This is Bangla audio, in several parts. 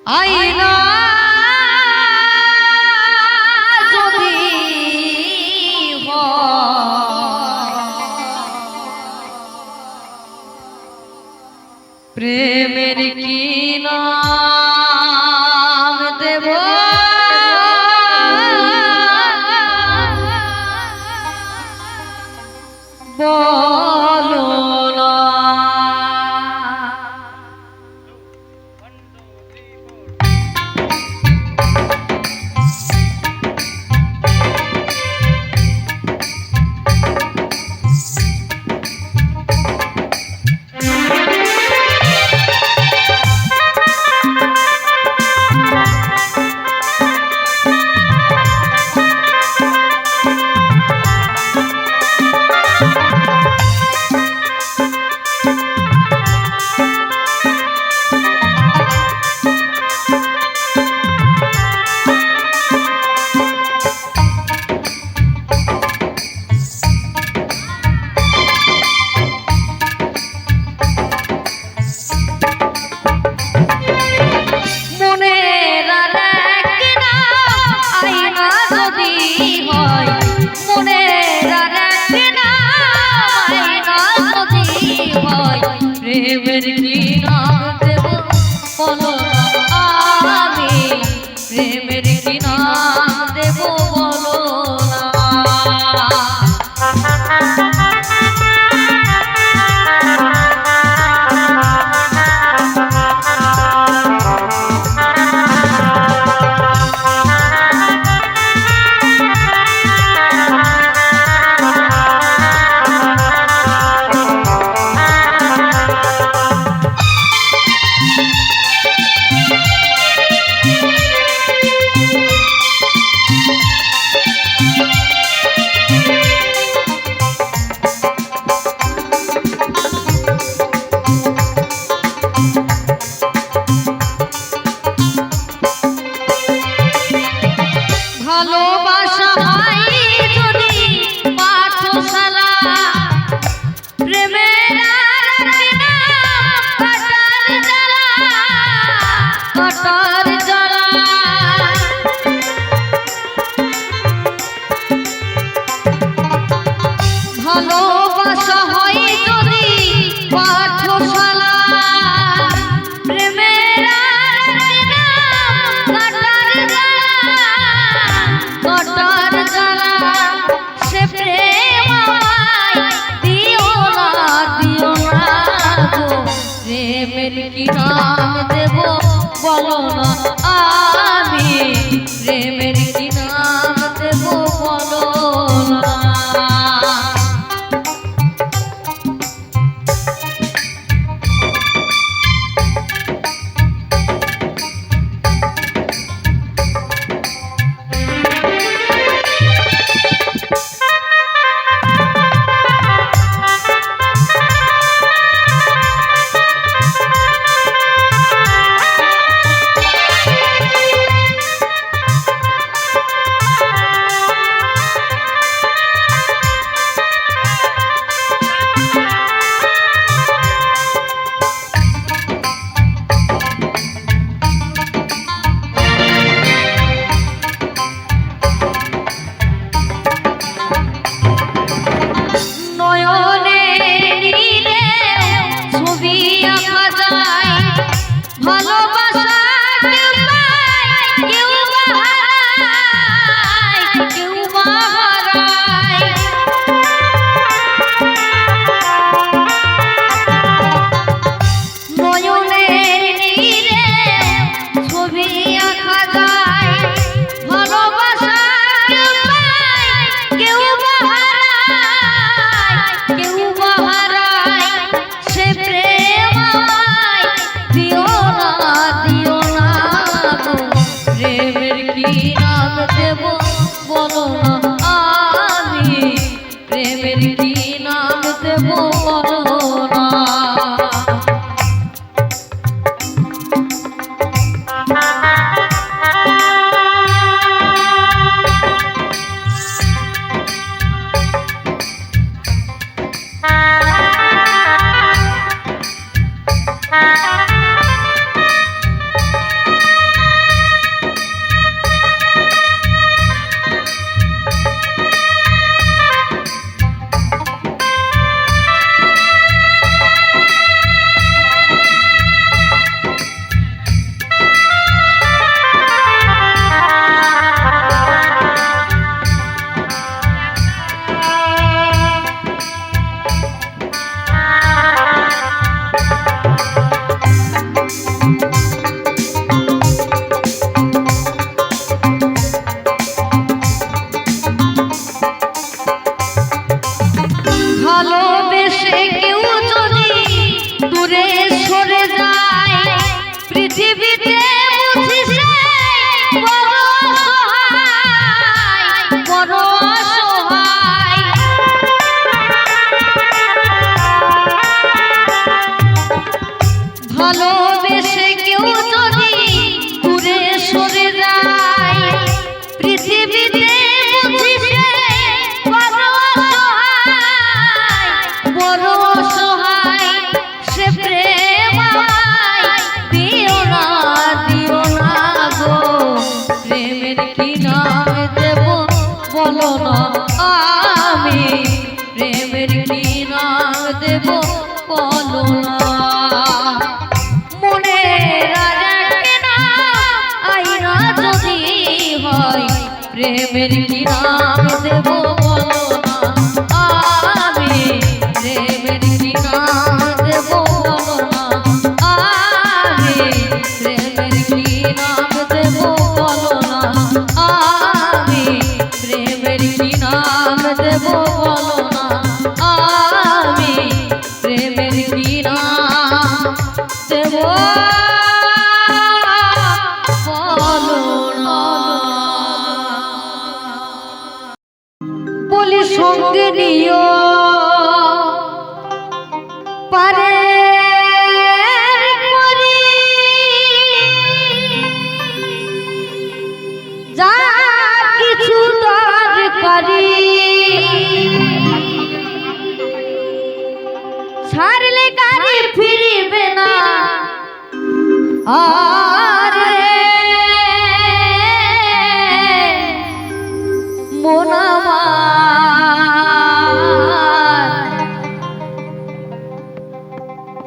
আইনা যদি প্রেমের কি নাম দেব বলো না। প্রেমের কি নাম দেব বলো না, আমি প্রেমের কি নাম দেব বলো না। ভালোবাসা হয় যদি পাঠশালা প্রেমের কাটার জ্বালা কাটার জ্বালা ভালোবাসা হয় যদি পাঠশালা প্রেমের কাটার জ্বালা সে প্রেম দিও না দিও না গো প্রেমের কি নাম দেব বলো না, আমি প্রেমের কি নাম দেব বলো না। বলো না, আমি প্রেমের কি নাম দেব বলো না। পৃথিবীতে বুঝিছে বড় অসহায়, বড় অসহায়। ভালোবেসে কেউ যদি দূরে সরে যায়, পৃথিবীতে বুঝিছে বড় অসহায়, বড় অসহায়। সে প্রেম আমায় দিও না, দিও না গো। প্রেমের কি নাম দেব বলো না, আমি প্রেমের কি নাম দেব বলো না। মনে রাখে না আইনা যদি হয়, প্রেমের কি নাম দেব বলো না, আমি প্রেমের কি নাম দেব বলো না, আমি প্রেমের কি নাম দেব বলো না, আমি প্রেমের কি নাম দেব বলো না, আমি প্রেমের কি নাম দেব বলো না। বলি সঙ্গে নিও পারে করি, যা কিছু দরকারি ছাড়লে গাড়ি ফিরিবে না আর মন আমার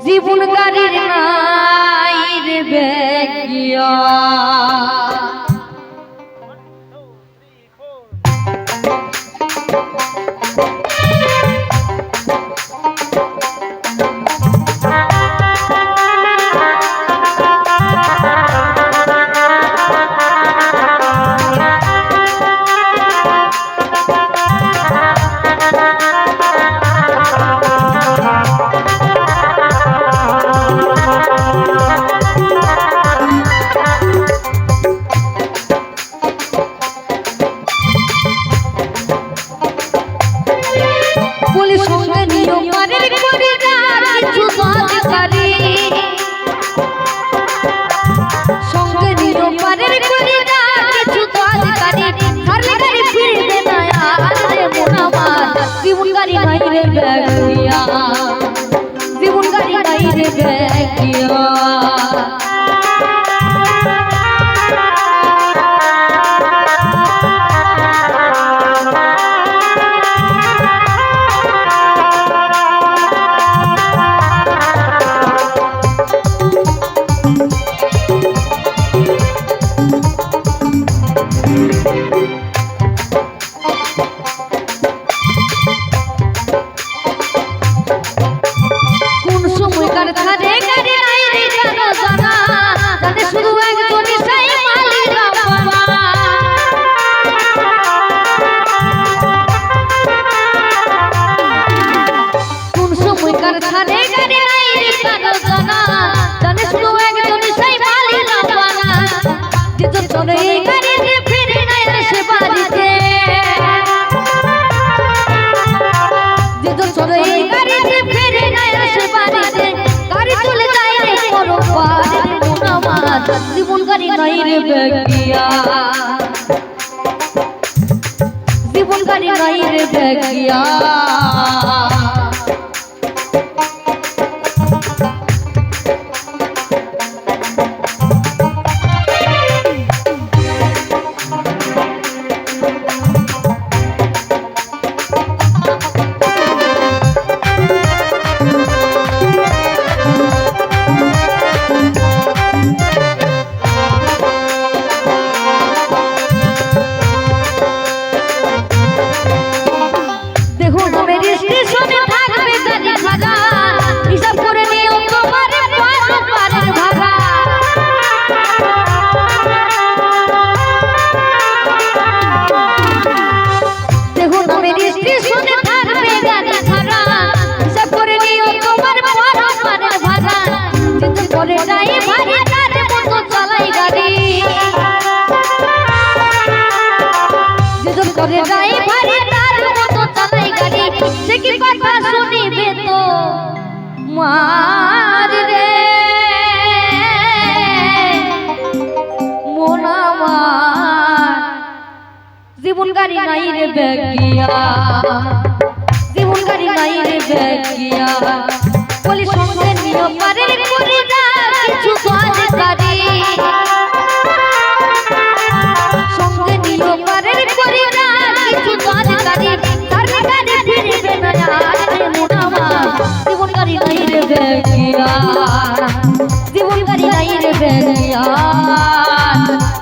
জীবন গাড়ির নাই রে বেগিয়া। জীবন গাড়ি নাই রে বেগিয়া, জীবন গাড়ি নাই রে বেগিয়া। জীবন গাড়ি নাই রে বেগিয়া, জীবন গাড়ি নাই রে বেগিয়া। দেখো মেরে স্টেশনে গাড়ি নাই রে বেগিয়া জীবন গাড়ি নাই রে বেগিয়া বলি সঙ্গে নিও পারে করে যা কিছু দরকারি সঙ্গে নিও পারে করে যা কিছু দরকারি দরকারি ফিরবে না আর মুনামা জীবন গাড়ি নাই রে বেগিয়া জীবন গাড়ি নাই রে বেগিয়া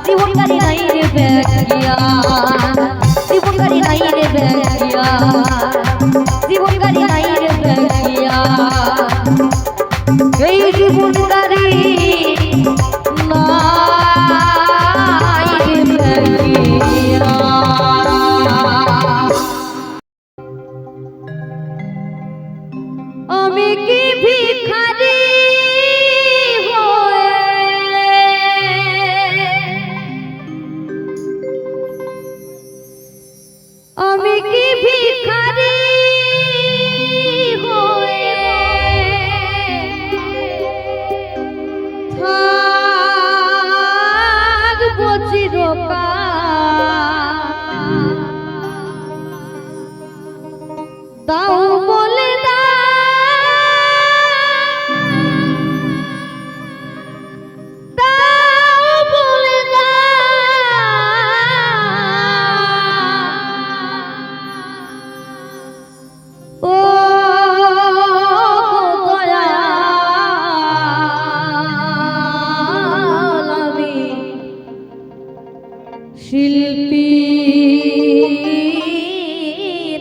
জীবন গাড়ি নাই রে বেগিয়া জীবন গাড়ি নাই রে বেগিয়া জীবন গাড়ি নাই রে বেগিয়া এই জীবন গাড়ি নাই রে বেগিয়া আমি কি ভিখারি আমি কি ভিখারি হয়ে থাকবো চিরকাল দাও বলে শিল্পী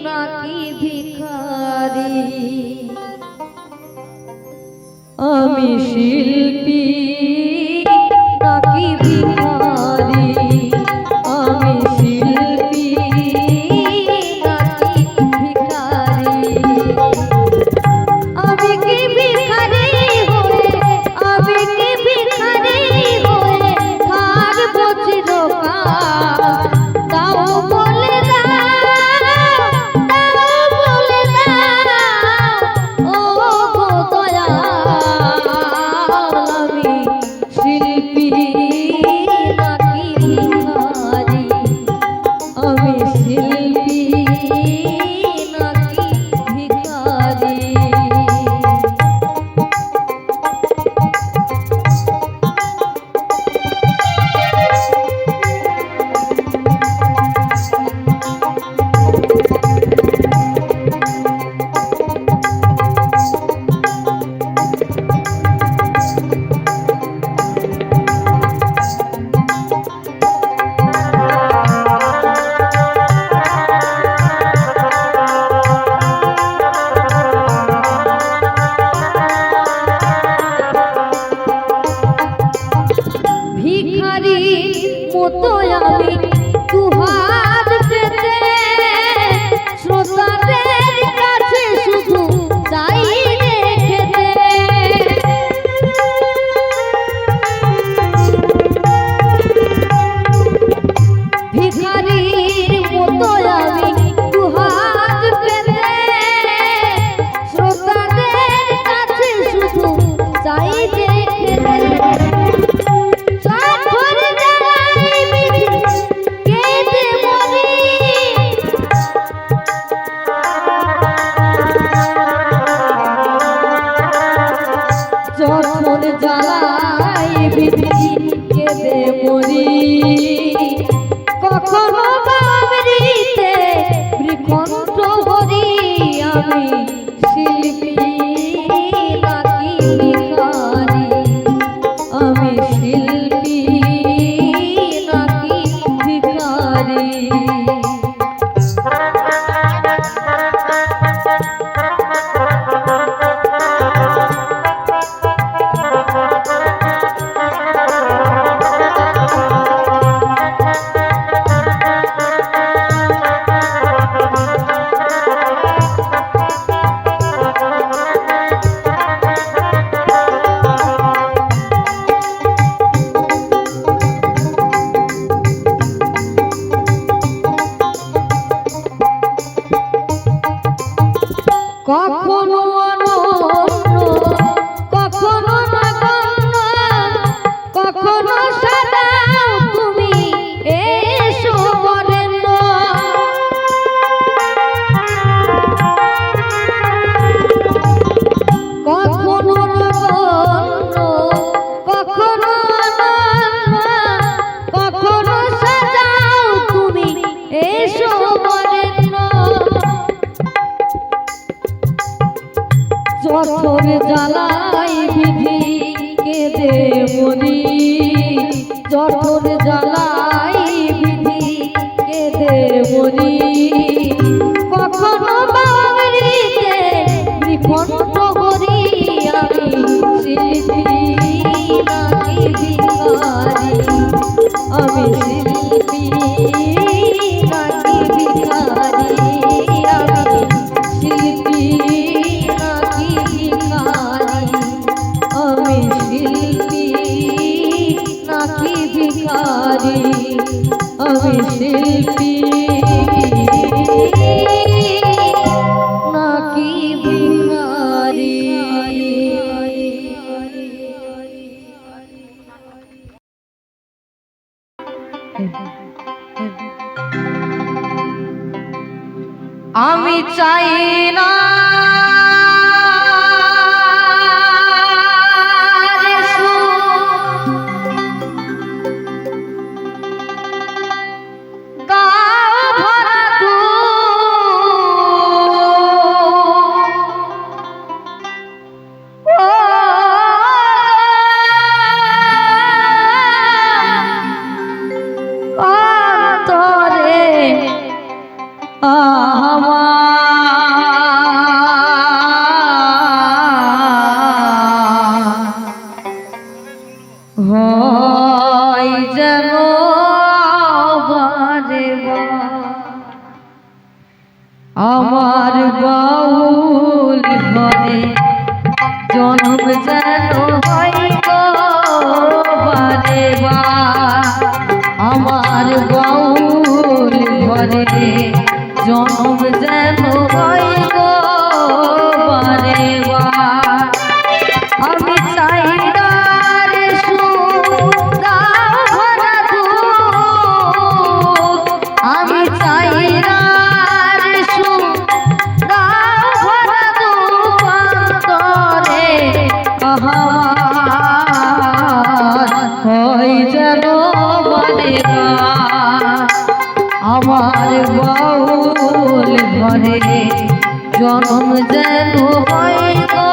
নাকি ভিখারি আমি শিল্পী নাকি ভিখারি আমি শিল্পী নাকি ভিখারি আমি কি ভিখারি হয়ে আমি কি ভিখারি হয়ে থাকবো চিরকাল দাও বলে দাও বলে দাও ও গো দয়াল আমি শিল্পী নাকি ভিখারি আমি শিল্পী নাকি ভিখারি ভিখারি মতো আমি দুহাত পেতে শ্রোতাদের কাছে শুধু চাই রেখেতে ভিখারির মতো আমি দুহাত পেতে শ্রোতাদের কাছে শুধু চাই রেখেতে যখন জ্বালাই বিধি কেঁদে মরি কখনো বাবরিতে বৃকণ্ঠ ভরি আমি শিল্পী নাকি ভিখারি আমি শিল্পী নাকি ভিখারি কঠোর জ্বালাই বিধি কেঁদে মরি কঠোর জ্বালাই বিধি কেঁদে মরি কখনো বাঙালিতে বিকণ্ঠ করি আমি শিল্পী নাকি ভিখারি আমি শিল্পী নাকি ভিখারি আমি শিল্পী নাকি ভিখারি আমি শিল্পী নাকি ভিখারি আমি শিল্পী নাকি ভিখারি। আমি চাই না আমার বাউল ঘরে জন্ম যেন হয় গো বারে বার আমার বাউল ঘরে জন্ম যেন হয় গো বারে বার আমি চাই না রে সুন্দর ভরা দুঃখ আমি চাই না আমার বাউল ঘরে জন্ম যেন হয় গো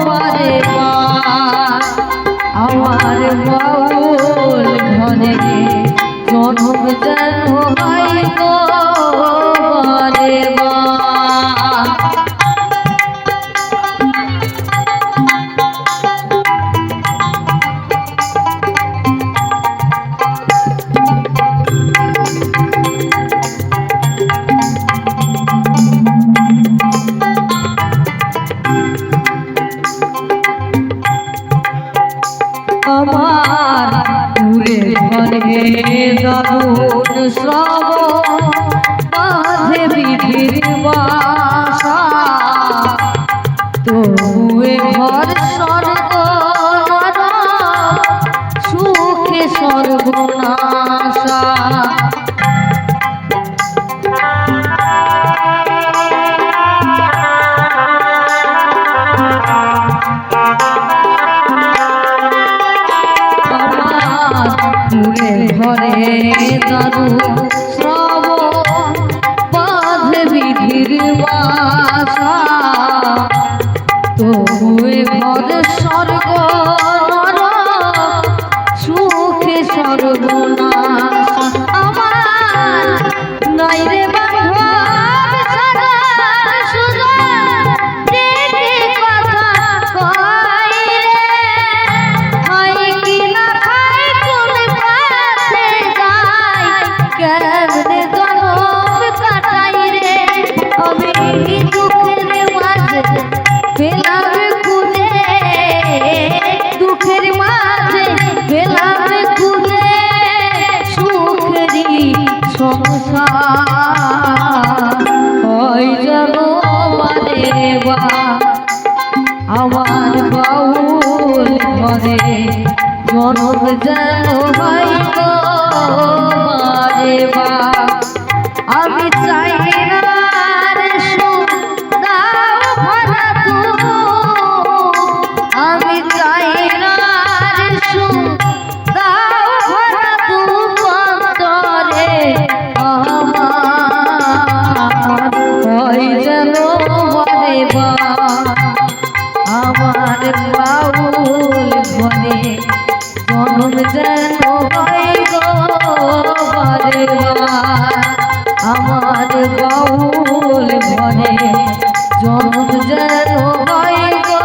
বারে বার আমার বাউল ঘরে জন্ম যেন হয় গো বারে বার আমার পুরে ঘরে দারুণ শ্রবণ মাঝে বিধির বাসা তবুয়ে ঘর স্বর্গ সুখে সর্বনাশা ঘরে দারুণ শ্রবণ বাঁধে বিধির বাসা তবুয়ে ঘরে সর্বনাশ আমার নাই রে বান্ধব সারা সুজন প্রেমে কথা কই রে হয় কি না খাই কোন পাশে যাই কেমনে জনম কাটাই রে আমি দুঃখের মাঝে পেলাম খুঁজে দুঃখের মাঝে পেলাম খুঁজে সুখেরই সংসার ওই যেন মানে বা আমার বাউল ঘরে জনম যেন হয় গো মারে বা আমি চাই না রে সুখ দাও ভরা তুমি আমি চাই না রে সুখ দাও ভরা তুমি অন্তরে আমার হয় যেন মনে বা আমার বাউল ঘরে জনম যেন হয় গো বারে বার আমার বাউল ঘরে জনম যেন হয় গো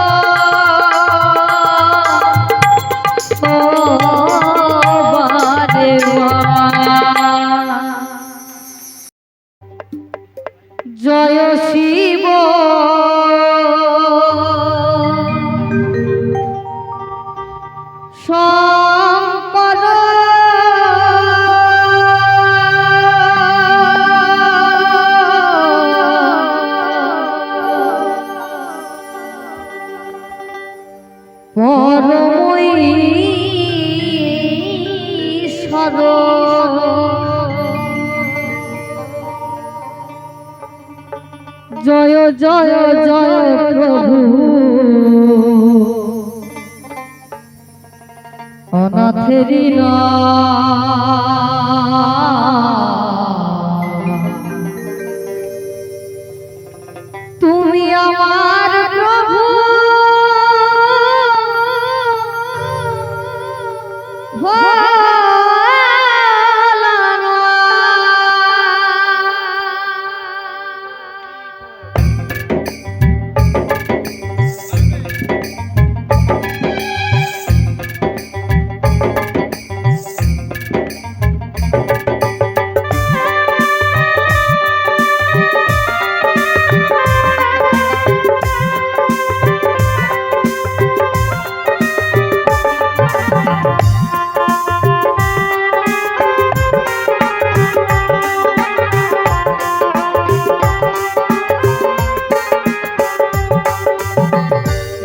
বারে বার জয় শিব শঙ্কর পরমঈশ্বর জয় জয় জয় প্রভু অনাথেরি তুমি আমার প্রভু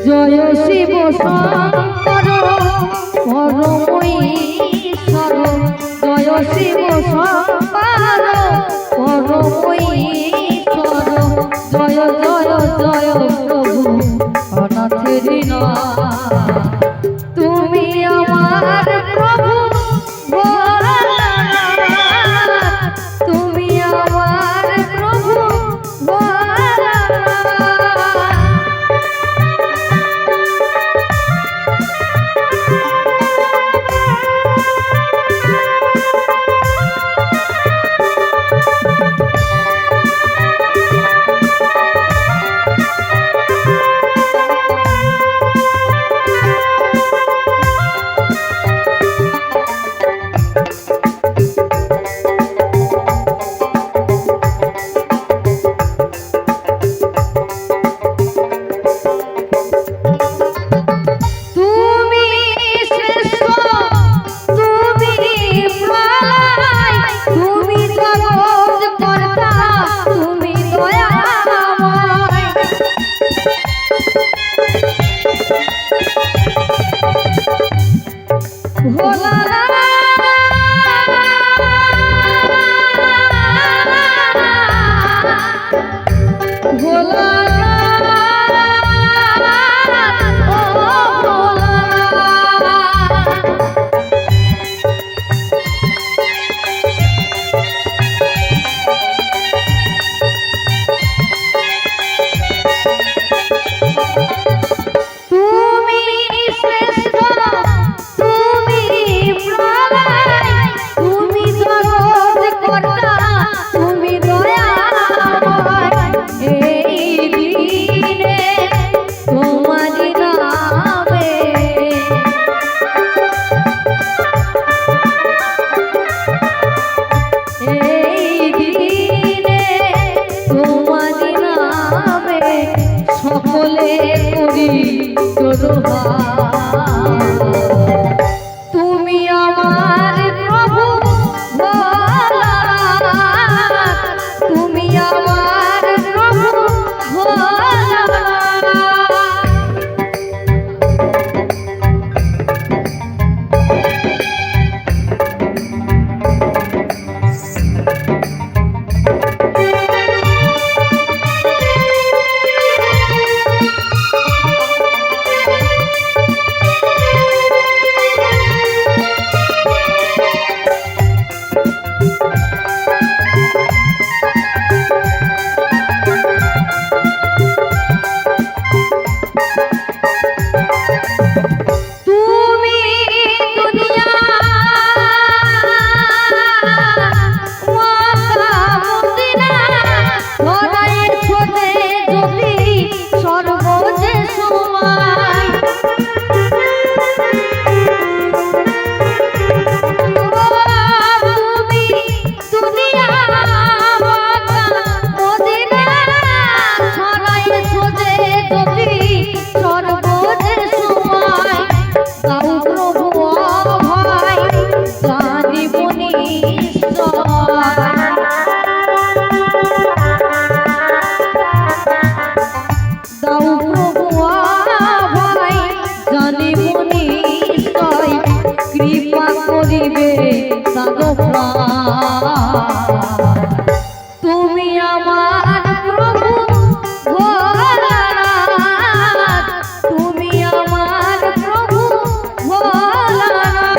জয় শিব শঙ্কর পরমঈশ্বর জয় শিব শঙ্কর পরমঈশ্বর জয় জয় জয় প্রভু অনাথেরি তুমি আমার প্রভু তুমি আমার প্রভু জাগো প্রাণ। তুমি আমার প্রভু ভোলানাথ, তুমি আমার প্রভু ভোলানাথ।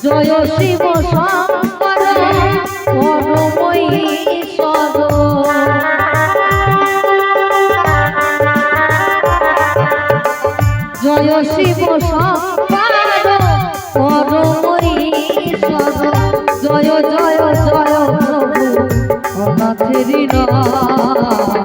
জয় শিব শঙ্কর পরমেশ্বর, জয় শিব শঙ্কর পরমেশ্বর, জয় জয় জয় প্রভু অনাথেরি নাথ।